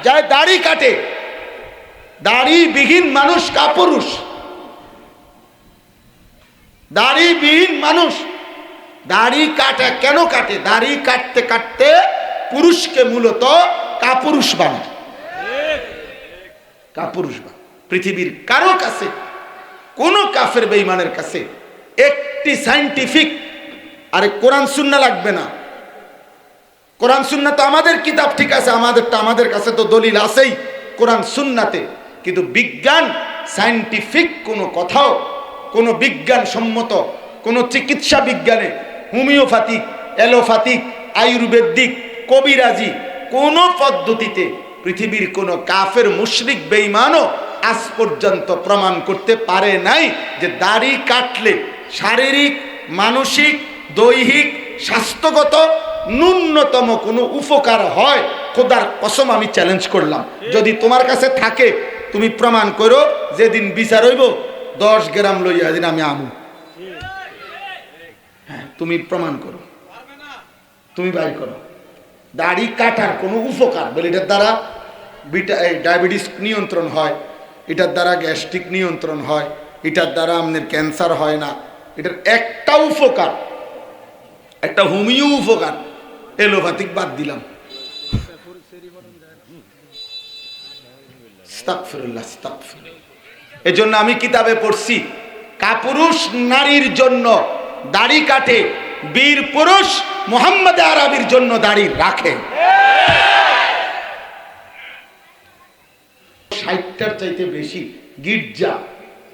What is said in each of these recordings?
যায় দাড়ি কাটে, দাড়িবিহীন মানুষ কাপুরুষ। দাড়িবিহীন মানুষ দাড়ি কাটে কেন কাটে? দাড়ি কাটতে কাটতে পুরুষকে মূলত কাপুরুষ বানায়, কাপুরুষ বানায়। পৃথিবীর কারো কাছে, কোন কাফের বেঈমানের কাছে একটি সায়েন্টিফিক, আরে কোরআন সুন্নাহ লাগবে না। কোরআন সুন্নাহ তো আমাদের কিতাব, ঠিক আছে, আমাদেরটা, আমাদের কাছে তো দলিল আছেই কোরআন সুন্নাতে, কিন্তু বিজ্ঞান সায়েন্টিফিক কোনো কথাও, কোনো বিজ্ঞানসম্মত কোনো চিকিৎসা বিজ্ঞানে, হোমিওপ্যাথিক, অ্যালোপ্যাথিক, আয়ুর্বেদিক, কবিরাজি কোনো পদ্ধতিতে পৃথিবীর কোনো কাফের মুশরিক বেঈমানও আজ পর্যন্ত প্রমাণ করতে পারে নাই যে দাড়ি কাটলে শারীরিক, মানসিক, দৈহিক, স্বাস্থ্যগত ন্যূনতম কোনো উপকার হয়। খোদার কসম আমি চ্যালেঞ্জ করলাম, যদি তোমার কাছে থাকে তুমি প্রমাণ করো, যেদিন বিচার হইব 10 গ্রাম লইয়া দিন আমি আমু। হ্যাঁ, তুমি প্রমাণ করো, তুমি বাইর করো দাড়ি কাটার কোনো উপকার বলে। এটার দ্বারা ডায়াবেটিস নিয়ন্ত্রণ হয়, এটার দ্বারা গ্যাস্ট্রিক নিয়ন্ত্রণ হয়, এটার দ্বারা আপনার ক্যান্সার হয় না। এটার একটা উপকার, একটা হোমিও উপকার, এলোপ্যাথিক বাদ দিলাম। এজন্য আমি কিতাবে পড়ছি, কাপুরুষ নারীর জন্য দাড়ি কাটে, বীর পুরুষ মুহাম্মদ আরবির জন্য দাড়ি রাখে। 60টার চাইতে বেশি গির্জা,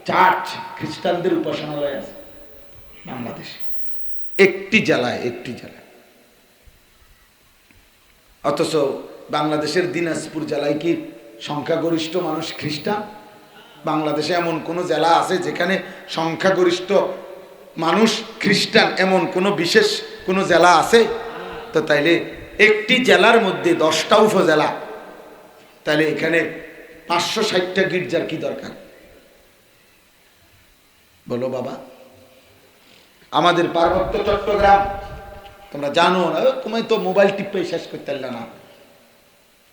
চার্চ, খ্রিস্টানদের উপাসনালয় আছে বাংলাদেশে, একটি জেলায়। অথচ বাংলাদেশের দিনাজপুর জেলায় কি সংখ্যাগরিষ্ঠ মানুষ খ্রিস্টান? বাংলাদেশে এমন কোন জেলা আছে যেখানে সংখ্যাগরিষ্ঠ মানুষ খ্রিস্টান? এমন কোন বিশেষ কোন জেলা আছে? তো তাইলে একটি জেলার মধ্যে 10টা উপজেলা, তাহলে এখানে 560টা গির্জার কি দরকার বলো বাবা? আমাদের পার্বত্য চট্টগ্রাম তোমরা জানো না, তুমি তো মোবাইল টিপে শেষ করতে পারলে না।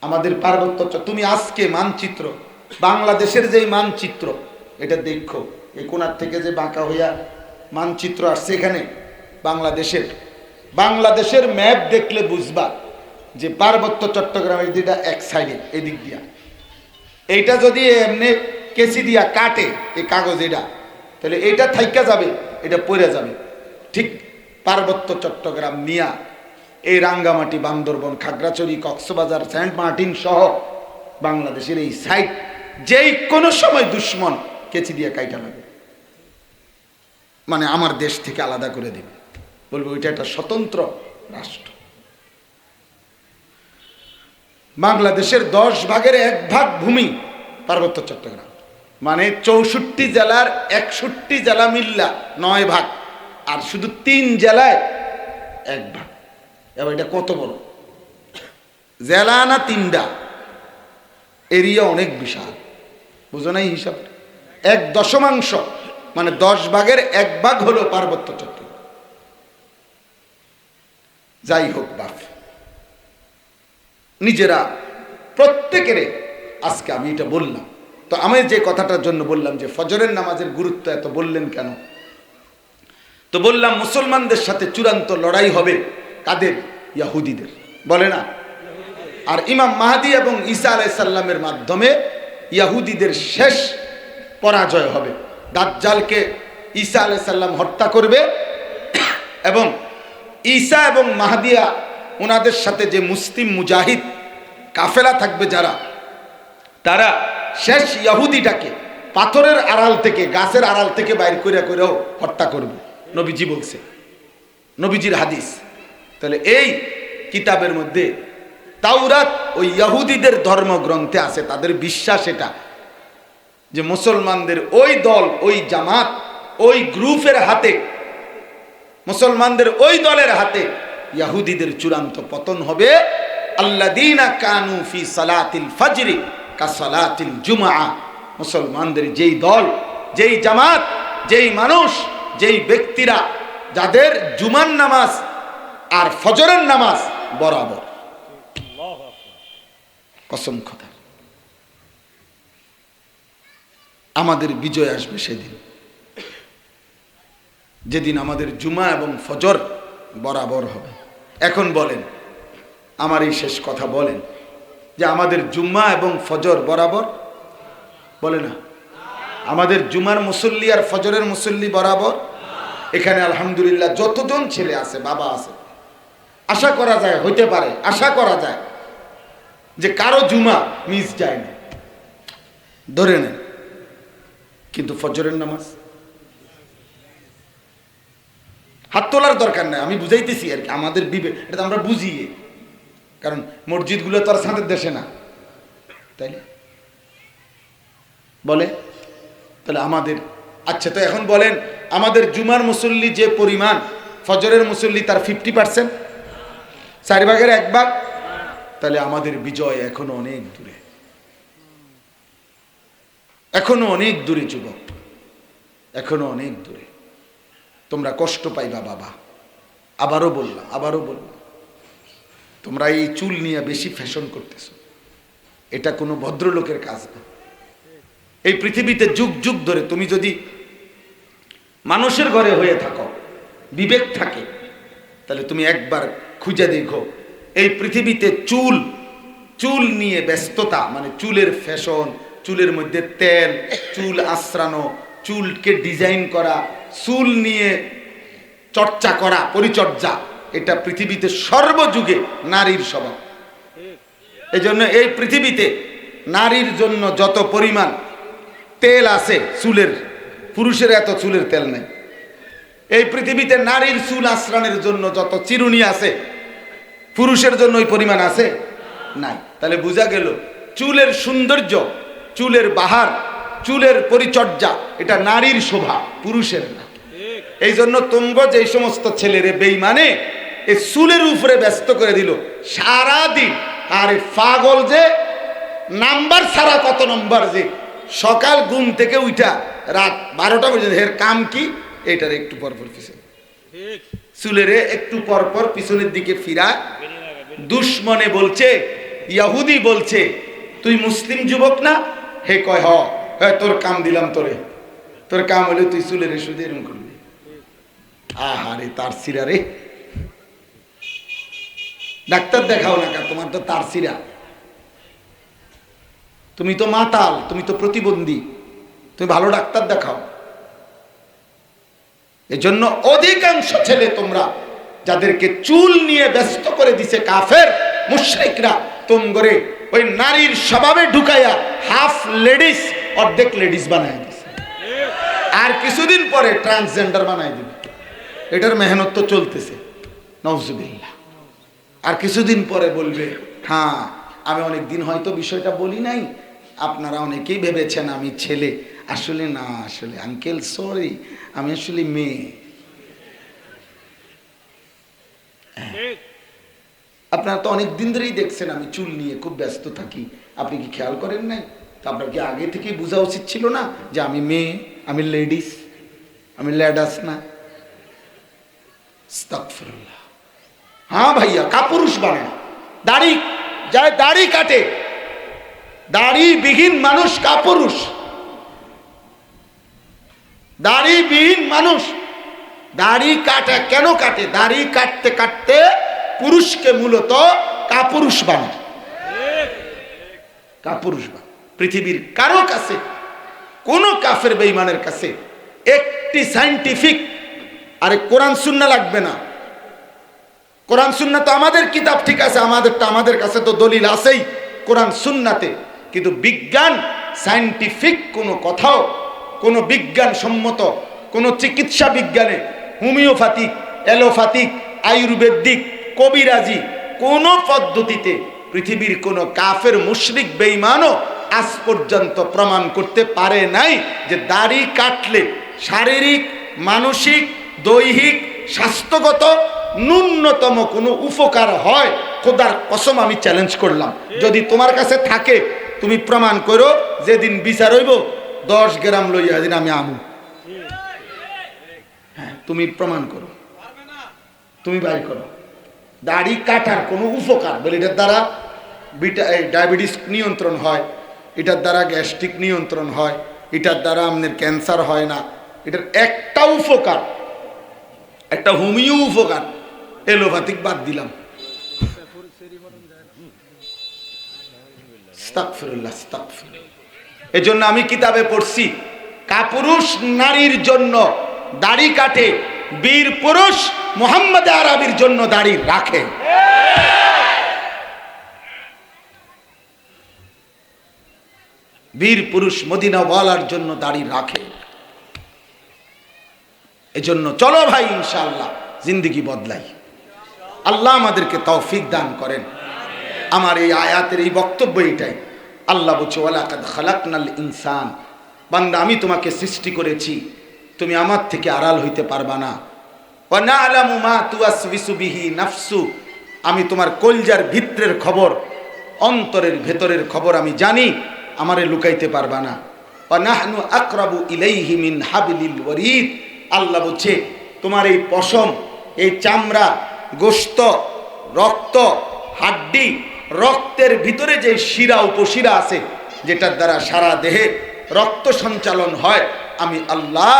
আমাদের পার্বত্য, তুমি আজকে মানচিত্র, বাংলাদেশের যে মানচিত্র, এটা দেখো, এই কোণার থেকে যে বাঁকা হইয়া মানচিত্র আসছে, এখানে বাংলাদেশের ম্যাপ দেখলে বুঝবা যে পার্বত্য চট্টগ্রামের যেটা এক সাইডে এদিক দিয়া, এইটা যদি এমনি কেসি দিয়া কাটে এই কাগজ, এটা তাহলে এটা থাইকা যাবে, এটা পড়ে যাবে। ঠিক পার্বত্য চট্টগ্রাম নিয়া এই রাঙ্গামাটি, বান্দরবন, খাগড়াছড়ি, কক্সবাজার, সেন্ট মার্টিন সহ বাংলাদেশের এই সাইড যেই কোনো সময় দুশ্মন কেচি দিয়ে কাইটা লাগে, মানে আমার দেশ থেকে আলাদা করে দিবে, বলবো ওইটা একটা স্বতন্ত্র রাষ্ট্র। বাংলাদেশের 10 ভাগের 1 ভাগ ভূমি পার্বত্য চট্টগ্রাম, মানে 64 জেলার 61 জেলা মিল্লা 9 ভাগ, আর শুধু 3 জেলায় 1 ভাগ। এবার এটা কত বড় জেলা না? 3টা, এরিয়া অনেক বিশাল, বুঝো নাই হিসাব? 1/10 মানে 10 ভাগের 1 ভাগ হলো পার্বত্য চট্টগ্রাম। যাই হোক বাপ, নিজেরা প্রত্যেকের, আজকে আমি এটা বললাম, তো আমি যে কথাটার জন্য বললাম যে ফজরের নামাজের গুরুত্ব এত বললেন কেন, তো বললাম মুসলমানদের সাথে চূড়ান্ত লড়াই হবে কাদের? ইহুদিদের, বলে না? আর ইমাম মাহদী এবং ঈসা আলাইহিস সালামের মাধ্যমে ইহুদিদের শেষ পরাজয় হবে। দাজ্জালকে ঈসা আলাইহিস সালাম হত্যা করবে, এবং ঈসা এবং মাহদিয়া ওনাদের সাথে যে মুসলিম মুজাহিদ কাফেলা থাকবে যারা, তারা শেষ ইহুদিটাকে পাথরের আড়াল থেকে, গাছের আড়াল থেকে বাইর করেও হত্যা করবে। নবীজি বলছে, নবীজির হাদিস। তাহলে এই কিতাবের মধ্যে তাওরাত ওই ইহুদিদের ধর্মগ্রন্থে আছে, তাদের বিশ্বাস এটা যে মুসলমানদের ওই দল, ওই জামাত, ওই গ্রুপের হাতে, মুসলমানদের ওই দলের হাতে ইহুদিদের চূড়ান্ত পতন হবে। আল্লাযীনা কানু ফি সালাতিল ফজরি কা সালাতিল জুমআ, মুসলমানদের যেই দল, যেই জামাত, যেই মানুষ, যেই ব্যক্তিরা যাদের জুমার নামাজ আর ফজরের নামাজ বরাবর, কসম খোদার। আমাদের বিজয় আসবে সেদিন, যেদিন আমাদের জুমা এবং ফজর বরাবর হবে। এখন বলেন, আমার এই শেষ কথা বলেন, যে আমাদের জুম্মা এবং ফজর বরাবর? বলে না। আমাদের জুমার মুসল্লি আর ফজরের মুসল্লি বরাবর? এখানে আলহামদুলিল্লাহ যতজন ছেলে আছে, বাবা আছে, আশা করা যায়, হইতে পারে, আশা করা যায় যে কারো জুমা মিস যায় না, ধরে নেন। কিন্তু ফজরের নামাজ হাত তোলার দরকার নেই, আমি বুঝাইতেছি আর কি, আমাদের বিবেক, এটা তো আমরা বুঝিয়ে, কারণ মসজিদগুলো তো আর ছাদের দেশে না, তাই না? বলে তাহলে আমাদের, আচ্ছা তো এখন বলেন, আমাদের জুমার মুসল্লি যে পরিমাণ, ফজরের মুসল্লি তার 50%, 4/1, তাহলে আমাদের বিজয় এখনো অনেক দূরে, এখনো অনেক দূরে যুবক, এখনো অনেক দূরে। তোমরা কষ্ট পাইবা বাবা, আবারও বললাম, তোমরা এই চুল নিয়ে বেশি ফ্যাশন করতেছ, এটা কোনো ভদ্রলোকের কাজ না। এই পৃথিবীতে যুগ যুগ ধরে তুমি যদি মানুষের ঘরে হয়ে থাকো, বিবেক থাকে, তাহলে তুমি একবার খুঁজে দেখো, এই পৃথিবীতে চুল নিয়ে ব্যস্ততা, মানে চুলের ফ্যাশন, চুলের মধ্যে তেল, চুল আশ্রানো, চুলকে ডিজাইন করা, চুল নিয়ে চর্চা করা, পরিচর্যা, এটা পৃথিবীতে সর্বযুগে নারীর স্বভাব। এই জন্য এই পৃথিবীতে নারীর জন্য যত পরিমাণ তেল আছে চুলের, পুরুষের এত চুলের তেল নেই। এই পৃথিবীতে নারীর চুল আশ্রানের জন্য যত চিরুনি আছে, পুরুষের জন্য ওই পরিমাণ আছে নাই। তাহলে বোঝা গেল চুলের সৌন্দর্য, চুলের বাহার, চুলের পরিচর্যা, এটা নারীর শোভা, পুরুষের না। এই জন্য তোমরা যে সমস্ত ছেলেরে বেঈমানে এই চুলের উপরে ব্যস্ত করে দিল সারাদিন, আর পাগল যে নাম্বার ছাড়া কত নম্বর, যে সকাল ঘুম থেকে উঠা রাত 12টা পর্যন্ত এর কাম কি, এটার একটু পরপর পিছনে চুলেরে একটু পরপর পিছনের দিকে ফিরা। দুশ্মনে বলছে, ইহুদি বলছে তুই মুসলিম যুবক না? হে কয় হ্যাঁ, তোর কাম দিলাম, তোর কাম হলে তুই চুলের শুধু এরকম করবি। আহারে তার সিরা রে, ডাক্তার দেখাও না, তোমার তো তার সিরা, তুমি তো মাতাল, তুমি তো প্রতিবন্ধী, তুমি ভালো ডাক্তার দেখাও। এজন্য অধিকাংশ ছেলে তোমরা যাদেরকে চুল নিয়ে ব্যস্ত করে দিছে কাফের মুশরিকরা, তোমরে ওই নারীর স্বভাবে ঢুকাইয়া হাফ লেডিস অর্ধেক লেডিস বানায় দিছে, আর কিছুদিন পরে ট্রান্সজেন্ডার বানায় দিবে। এটার মেহনত তো চলতেছে, নাউজুবিল্লাহ। আর কিছুদিন পরে বলবে, হ্যাঁ আমি অনেকদিন হয়তো বিষয়টা বলি নাই, আপনারা অনেকেই ভেবেছেন আমি ছেলে, আসলে না, আসলে আঙ্কেল সরি, আমি আসলে মেয়ে। আপনারা তো অনেক দিন ধরেই দেখছেন আমি চুল নিয়ে খুব ব্যস্ত থাকি, আপনি কি খেয়াল করেন নাই? তো আপনার কি আগে থেকেই বোঝা উচিত ছিল না যে আমি মেয়ে, আমি লেডিস, আমি ল্যাডাস না? আস্তাগফিরুল্লাহ। হ্যাঁ ভাইয়া, কাপুরুষ বানায়, দাড়ি যায়, দাড়ি কাটে, দাড়িবিহীন মানুষ কাপুরুষ, দাড়িবিহীন মানুষ। দাড়ি কাটে কেন কাটে? দাড়ি কাটতে কাটতে পুরুষকে মূলত কাপুরুষ বানায়, কাপুরুষ বানায়। পৃথিবীর কারো কাছে, কোন কাফের বেঈমানের কাছে একটি সায়েন্টিফিক, আরে কোরআন সুন্নাহ লাগবে না, কোরআন সুন্নাহ তো আমাদের কিতাব, ঠিক আছে, আমাদের কাছে তো দলিল আছেই কোরআন সুন্নাতে, কিন্তু বিজ্ঞান, সায়েন্টিফিক কোনো কথাও, কোনো বিজ্ঞানসম্মত কোনো চিকিৎসা বিজ্ঞানে, হোমিওপ্যাথিক, অ্যালোপ্যাথিক, আয়ুর্বেদিক, কবিরাজি, কোন পদ্ধতিতে পৃথিবীর কোনো কাফের মুশরিক বেঈমানও আজ পর্যন্ত প্রমাণ করতে পারে নাই যে দাড়ি কাটলে শারীরিক, মানসিক, দৈহিক, স্বাস্থ্যগত ন্যূনতম কোনো উপকার হয়। খোদার কসম আমি চ্যালেঞ্জ করলাম, যদি তোমার কাছে থাকে তুমি প্রমাণ করো, যেদিন বিচার হইব 10 গ্রাম লইয়া দিন আমি আমু। হ্যাঁ, তুমি প্রমাণ করো, তুমি বাইর করো দাড়ি কাটার কোনো উপকার বলে, এটার দ্বারা ডায়াবেটিস নিয়ন্ত্রণ হয়, এটার দ্বারা গ্যাস্ট্রিক নিয়ন্ত্রণ হয়, এটার দ্বারা আপনার ক্যান্সার হয় না। এটার একটা উপকার, একটা হোমিও উপকার, এলোপ্যাথিক বাদ দিলাম। আস্তাগফিরুল্লাহ, আস্তাগফিরুল্লাহ। এজন্য আমি কিতাবে পড়ছি, কাপুরুষ নারীর জন্য দাড়ি কাটে, বীর পুরুষ মুহাম্মদ আরবির জন্য দাড়ি রাখে। বীর পুরুষ মদিনাওয়ালার জন্য দাড়ি রাখে। এজন্য চলো ভাই, ইনশাআল্লাহ জিন্দেগি বদলাই। আল্লাহ আমাদেরকে তৌফিক দান করেন। আমার এই আয়াতের এই বক্তব্য এটাই। আল্লাহ বলছে, ওয়ালাকাদ খালাকনাল ইনসান, বান্দা আমি তোমাকে সৃষ্টি করেছি, তুমি আমার থেকে আড়াল হইতে পারবা না। ওয়া না'লামু মা তুওয়াসবিসু বিহি নাফসু, আমি তোমার কলজার ভিতরের খবর, অন্তরের ভেতরের খবর আমি জানি, আমারে লুকাইতে পারবা না। ওয়া নাহনু আকরাবু ইলাইহি মিন হাবলিল ওয়ারিদ, আল্লাহ বলছে তোমার এই পশম, এই চামড়া, গোশত, রক্ত, হাড্ডি, রক্তের ভিতরে যে শিরা উপশিরা আছে, যেটার দ্বারা সারা দেহে রক্ত সঞ্চালন হয়, আমি আল্লাহ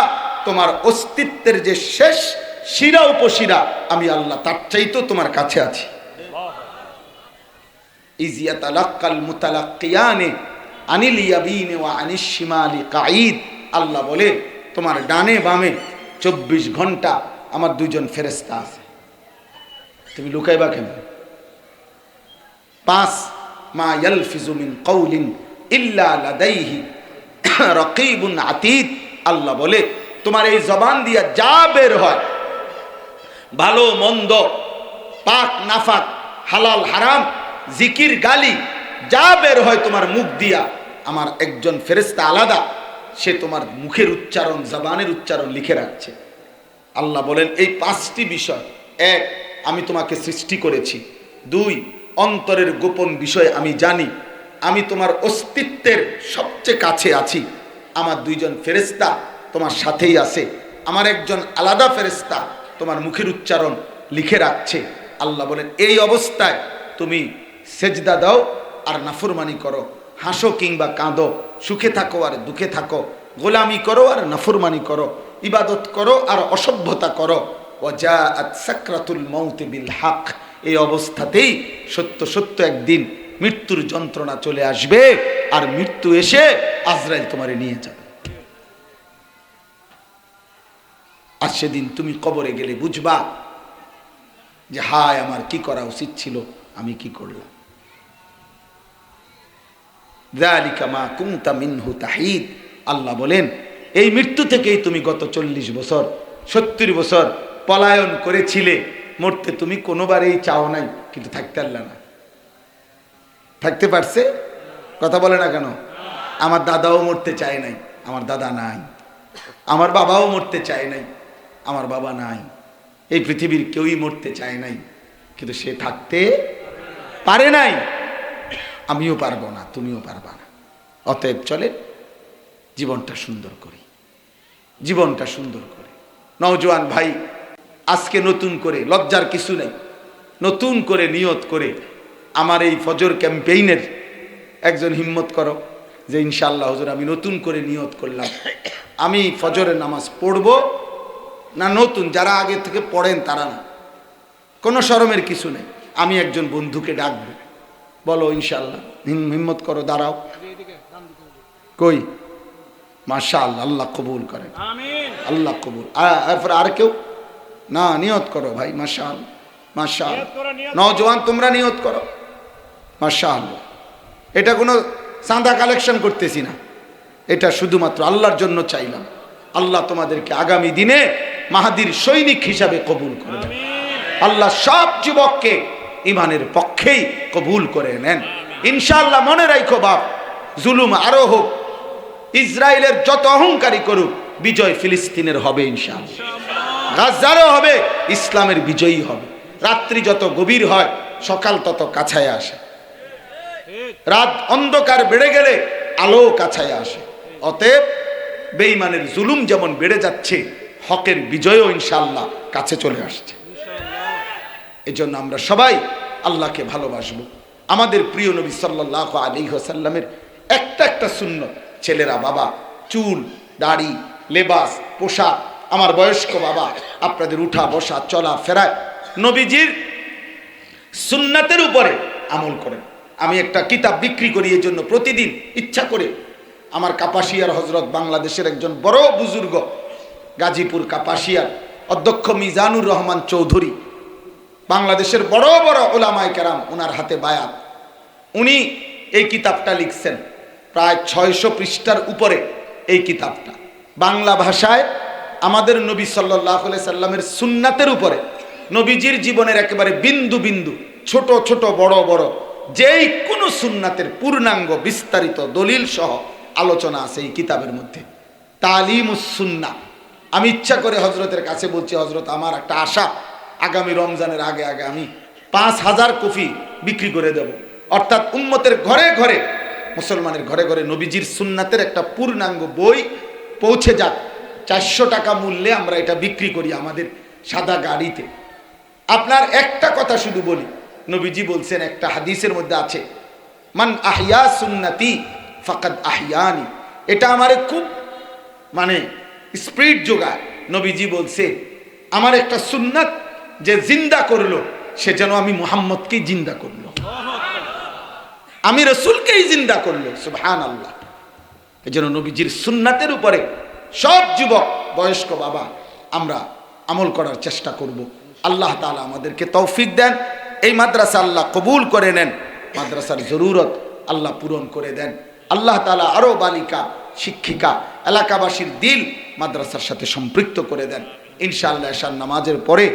তোমার অস্তিত্বের যে শেষ শিরা উপশিরা, আমি আল্লাহ তার চাইতেও তোমার কাছে আছি। ইজিয়াতালাক্কাল মুতালাক্কিয়ানে আনিল ইয়ামিনে ওয়া আনিশ শিমালি কাঈদ, আল্লাহ বলে তোমার ডানে বামে 24 ঘন্টা আমার দুইজন ফেরেশতা আছে, তুমি লুকাইবা কেন? 5 মা ইয়ালফিজু মিন কাউলিন ইল্লা লাদাইহি রাকিবুন আতীদ, আল্লাহ বলে তোমার এই জবান দিয়া যা বের হয়, ভালো মন্দ, পাক নাফাক, হালাল হারাম, জিকির গালি, যা বের হয় তোমার মুখ দিয়া, আমার একজন ফেরেশতা আলাদা, সে তোমার মুখের উচ্চারণ, জবানের উচ্চারণ লিখে রাখছে। আল্লাহ বলেন এই 5টি বিষয়, 1 আমি তোমাকে সৃষ্টি করেছি, 2 অন্তরের গোপন বিষয় আমি জানি, আমি তোমার অস্তিত্বের সবচেয়ে কাছে আছি, আমার 2জন ফেরেশতা তোমার সাথেই আছে, আমার একজন আলাদা ফেরেশতা তোমার মুখের উচ্চারণ লিখে রাখছে। আল্লাহ বলেন এই অবস্থায় তুমি সেজদা দাও আর নাফরমানি করো, হাসো কিংবা কাঁদো, সুখে থাকো আর দুঃখে থাকো, গোলামি করো আর নাফরমানি করো, ইবাদত করো আর অসভ্যতা করো। ওয়াজাআত সাকরাতুল মাউত বিল হক, এই অবস্থাতেই সত্য সত্য একদিন মৃত্যুর যন্ত্রণা চলে আসবে, আর মৃত্যু এসে আজরাইল তোমারে নিয়ে যাবে। আর সেদিন তুমি কবরে গেলে বুঝবা যে হায় আমার কি করা উচিত ছিল, আমি কি করলাম। যালিকা মা কুনতা মিনহু তাহিদ, আল্লাহ বলেন এই মৃত্যু থেকেই তুমি গত 40 বছর 70 বছর পলায়ন করেছিলে। মরতে তুমি কোনোবারেই চাও নাই, কিন্তু থাকতে পারলে না। থাকতে পারছে? কথা বলে না কেন? আমার দাদাও মরতে চায় নাই, আমার দাদা নাই। আমার বাবাও মরতে চায় নাই, আমার বাবা নাই। এই পৃথিবীর কেউই মরতে চায় নাই, কিন্তু সে থাকতে পারে নাই। আমিও পারবো না, তুমিও পারবা না। অতএব চলে জীবনটা সুন্দর করি, জীবনটা সুন্দর করে। নওজোয়ান ভাই, আজকে নতুন করে, লজ্জার কিছু নেই, নতুন করে নিয়ত করে আমার এই ফজর ক্যাম্পেইনের একজন হিম্মত করো যে ইনশাআল্লাহ হুজুর আমি নতুন করে নিয়ত করলাম, আমি ফজরের নামাজ পড়ব না। নতুন যারা আগে থেকে পড়েন তারা না, কোনো শরমের কিছু নেই। আমি একজন বন্ধুকে ডাকবো, বলো ইনশাআল্লাহ, হিম্মত করো, দাঁড়াও। কই? মাশাআল্লাহ, আল্লাহ কবুল করেন, আল্লাহ কবুল। আর কেউ না? নিয়ত করো ভাই, মাশাআল্লাহ, মাশাআল্লাহ। নওজোয়ান তোমরা নিয়ত করো, মাশাআল্লাহ। এটা কোনো চাঁদা কালেকশন করতেছি না, এটা শুধুমাত্র আল্লাহর জন্য চাইলাম। আল্লাহ তোমাদেরকে আগামী দিনে মাহাদির সৈনিক হিসাবে কবুল করে দেন। আল্লাহ সব যুবককে ইমানের পক্ষেই কবুল করে নেন ইনশাআল্লাহ। মনে রাখো বাপ, জুলুম আরো হোক, ইসরায়েলের যত অহংকারী করুক, বিজয় ফিলিস্তিনের হবে ইনশাআল্লাহ। গাজারও হবে, ইসলামের বিজয়ী হবে। রাত্রি যত গভীর হয়, সকাল তত কাছায় আসে। রাত অন্ধকার বেড়ে গেলে আলো কাছায় আসে। অতএব বেঈমানের জুলুম যেমন বেড়ে যাচ্ছে, হকের বিজয়ও ইনশাআল্লাহ কাছে চলে আসছে। এই জন্য আমরা সবাই আল্লাহকে ভালোবাসবো, আমাদের প্রিয় নবী সাল্লাল্লাহু আলাইহি ওয়াসাল্লামের একটা একটা সুন্নত। ছেলেরা বাবা, চুল দাড়ি, লেবাস, পোশাক, আমার বয়স্ক বাবা, আপনাদের উঠা বসা চলা ফেরায় নবীজির সুন্নাতের উপরে আমল করেন। আমি একটা কিতাব বিক্রি করি, এই জন্য প্রতিদিন ইচ্ছা করে আমার কাপাসিয়ার হজরত, বাংলাদেশের একজন বড় বুজুর্গ, গাজীপুর কাপাসিয়ার অধ্যক্ষ মিজানুর রহমান চৌধুরী, বাংলাদেশের বড় বড় ওলামায়ে কেরাম, ওনার হাতে বায়াত। উনি এই কিতাবটা লিখছেন, প্রায় 600 পৃষ্ঠার উপরে এই কিতাবটা, বাংলা ভাষায় আমাদের নবী সাল্লাল্লাহু আলাইহি সাল্লামের সুন্নাতের উপরে, নবীজির জীবনের একেবারে বিন্দু বিন্দু, ছোট ছোট বড় বড় যেই কোনো সুন্নাতের পূর্ণাঙ্গ বিস্তারিত দলিল সহ আলোচনা আছে এই কিতাবের মধ্যে। তালিমুস সুন্নাহ। আমি ইচ্ছা করে হজরতের কাছে বলছি, হজরত আমার একটা আশা, আগামী রমজানের আগে আগে আমি 5000 কপি বিক্রি করে দেব, অর্থাৎ উম্মতের ঘরে ঘরে, মুসলমানের ঘরে ঘরে নবীজির সুন্নাতের একটা পূর্ণাঙ্গ বই পৌঁছে যাক। 400 টাকা মূল্যে আমরা এটা বিক্রি করি আমাদের সাদা গাড়িতে। আপনার একটা কথা শুধু বলি, নবীজি বলছেন, একটা হাদিসের মধ্যে আছে, মান আহইয়া সুন্নতি ফাকাদ আহইয়ানি। এটা আমারে খুব মানে স্পিরিট যোগায়। নবীজি বলছে, আমার একটা সুন্নাত যে জিন্দা করলো, সে যেন আমি মুহাম্মদকেই জিন্দা করলো, আমি রসুলকেই জিন্দা করলো। সুবহানাল্লাহ। এই জন্য নবীজির সুন্নাতের উপরে সব যুবক বয়স্ক বাবা আমরা আমল করার চেষ্টা করব। আল্লাহ তাআলা আমাদেরকে তৌফিক দেন। এই মাদ্রাসা আল্লাহ কবুল করে নেন, মাদ্রাসার জরুরত আল্লাহ পূরণ করে দেন। আল্লাহ তাআলা আরো বালিকা, শিক্ষিকা, এলাকাবাসীর দিল মাদ্রাসার সাথে সম্পৃক্ত করে দেন। ইনশাআল্লাহ এশার নামাজের পরে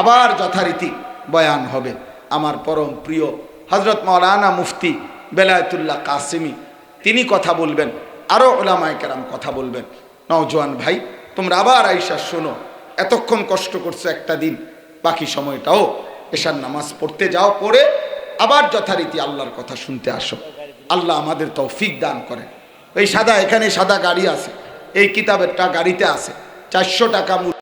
আবার যথারীতি বয়ান হবে। আমার পরম প্রিয় হযরত মাওলানা মুফতি বেলায়েতুল্লাহ কাসেমি তিনি কথা বলবেন, আরো উলামায়ে কেরাম কথা বলবেন। নওজোয়ান ভাই, তোমরা আবার আইসা শোনো, এতক্ষণ কষ্ট করছো একটা দিন, বাকি সময়টাও এশার নামাজ পড়তে যাও, পড়ে আবার যথারীতি আল্লাহর কথা শুনতে আসো। আল্লাহ আমাদের তৌফিক দান করেন। এই সাদা, এখানে সাদা গাড়ি আছে, এই কিতাবেরটা গাড়িতে আছে, 400 টাকা মূল্য।